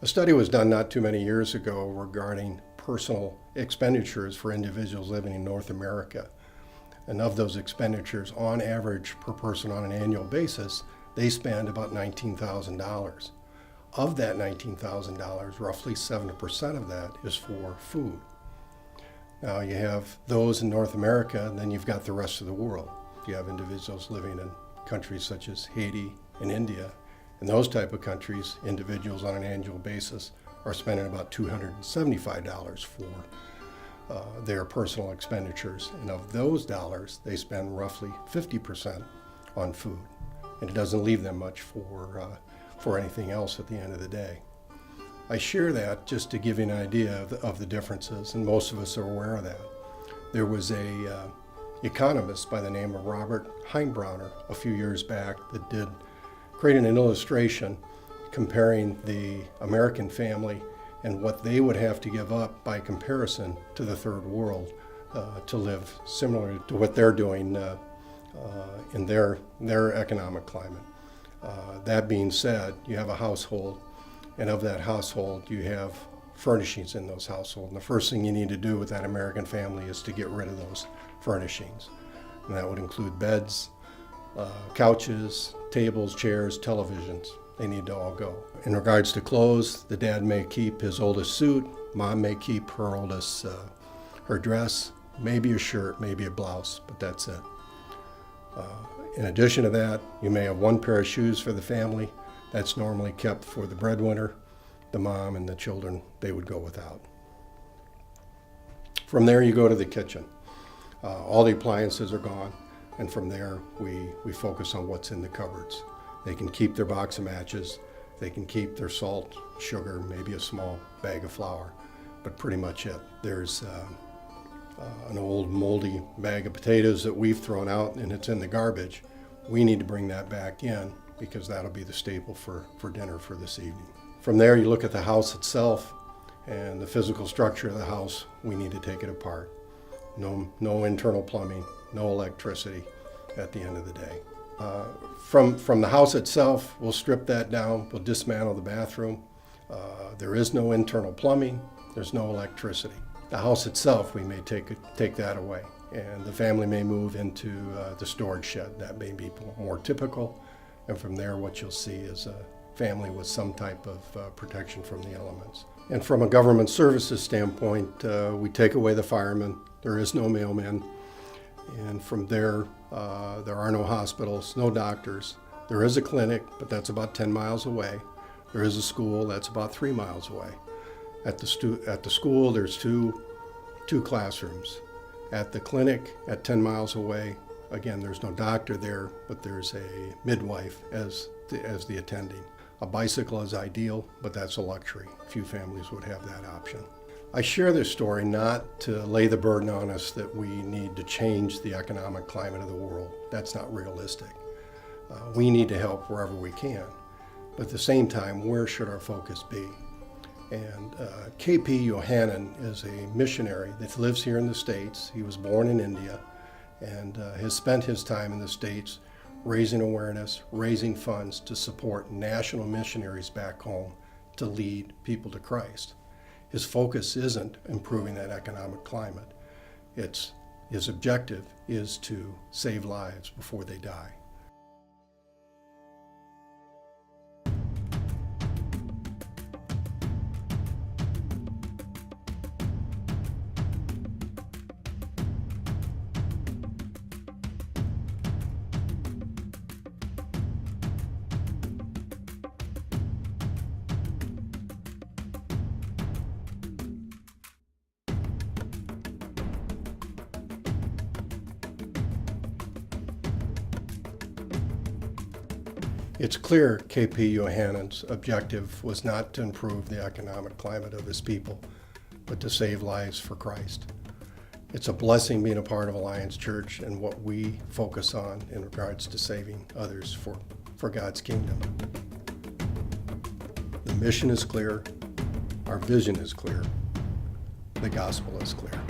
A study was done not too many years ago regarding personal expenditures for individuals living in North America. And of those expenditures, on average per person on an annual basis, they spend about $19,000. Of that $19,000, roughly 70% of that is for food. Now you have those in North America, and then you've got the rest of the world. You have individuals living in countries such as Haiti and India. In those type of countries, individuals on an annual basis are spending about $275 for their personal expenditures. And of those dollars, they spend roughly 50% on food. And it doesn't leave them much for anything else at the end of the day. I share that just to give you an idea of the differences, and most of us are aware of that. There was a economist by the name of Robert Heimbrauner a few years back that did create an illustration comparing the American family and what they would have to give up by comparison to the third world to live similar to what they're doing in their economic climate. That being said, you have a household, and of that household you have furnishings in those households. And the first thing you need to do with that American family is to get rid of those furnishings. And that would include beds, couches, tables, chairs, televisions. They need to all go. In regards to clothes, the dad may keep his oldest suit, mom may keep her oldest, her dress, maybe a shirt, maybe a blouse, but that's it. In addition to that, you may have one pair of shoes for the family. That's normally kept for the breadwinner. The mom and the children, they would go without. From there, you go to the kitchen. All the appliances are gone, and from there, we focus on what's in the cupboards. They can keep their box of matches, they can keep their salt, sugar, maybe a small bag of flour, but pretty much it. There's an old moldy bag of potatoes that we've thrown out and it's in the garbage. We need to bring that back in because that'll be the staple for dinner for this evening. From there, you look at the house itself and the physical structure of the house. We need to take it apart. No internal plumbing, no electricity at the end of the day. From the house itself, we'll strip that down, we'll dismantle the bathroom. There is no internal plumbing, there's no electricity. The house itself, we may take that away, and the family may move into the storage shed. That may be more typical, and from there what you'll see is a family with some type of protection from the elements. And from a government services standpoint, we take away the firemen. There is no mailman, and from there are no hospitals, no doctors. There is a clinic, but that's about 10 miles away. There is a school that's about 3 miles away. At the school, there's two classrooms. At the clinic, at 10 miles away, again, there's no doctor there, but there's a midwife as the attending. A bicycle is ideal, but that's a luxury. Few families would have that option. I share this story not to lay the burden on us that we need to change the economic climate of the world. That's not realistic. We need to help wherever we can. But at the same time, where should our focus be? And K.P. Yohannan is a missionary that lives here in the States. He was born in India and has spent his time in the States raising awareness, raising funds to support national missionaries back home to lead people to Christ. His focus isn't improving that economic climate. His objective is to save lives before they die. It's clear K.P. Yohannan's objective was not to improve the economic climate of his people, but to save lives for Christ. It's a blessing being a part of Alliance Church and what we focus on in regards to saving others for God's kingdom. The mission is clear, our vision is clear, the gospel is clear.